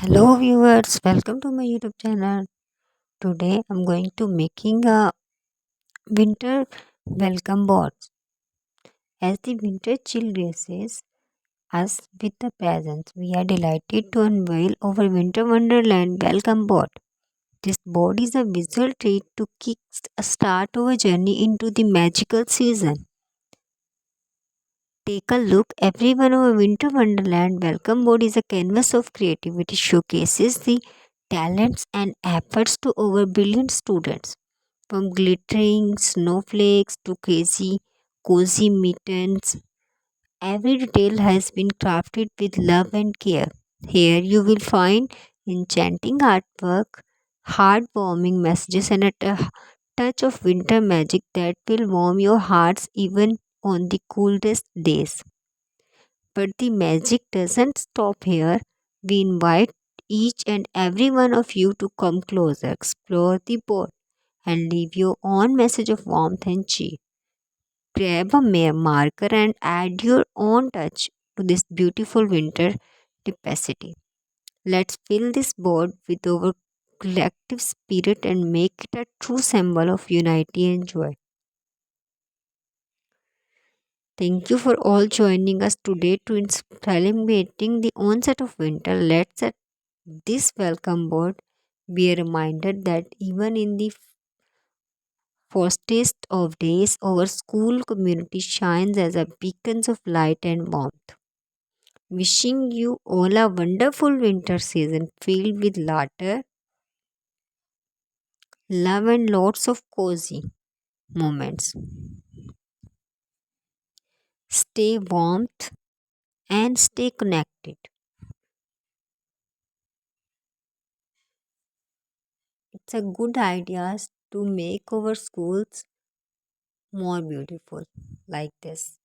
Hello viewers, welcome to my YouTube channel. Today I'm going to making a winter welcome board. As the winter chill graces us with the presents, we are delighted to unveil our winter wonderland welcome board. This board is a visual treat to kick start our journey into the magical season. Take a look, everyone. Our winter wonderland welcome board is a canvas of creativity, showcases the talents and efforts to our brilliant students. From glittering snowflakes to cozy mittens, every detail has been crafted with love and care. Here you will find enchanting artwork, heartwarming messages, and touch of winter magic that will warm your hearts even on the coldest days. But the magic doesn't stop here. We invite each and every one of you to come closer, explore the board, and leave your own message of warmth and cheer. Grab a marker and add your own touch to this beautiful winter tapestry. Let's fill this board with our collective spirit and make it a true symbol of unity and joy. Thank you for all joining us today to celebrating the onset of winter. Let's at this welcome board be a reminder that even in the fastest of days, our school community shines as a beacon of light and warmth. Wishing you all a wonderful winter season filled with laughter, love, and lots of cozy moments. Stay warmth and stay connected. It's a good idea to make our schools more beautiful like this.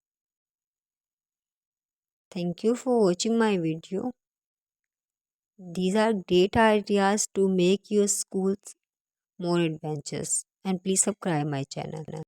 Thank you for watching my video. These are great ideas to make your schools more adventures, and please subscribe my channel.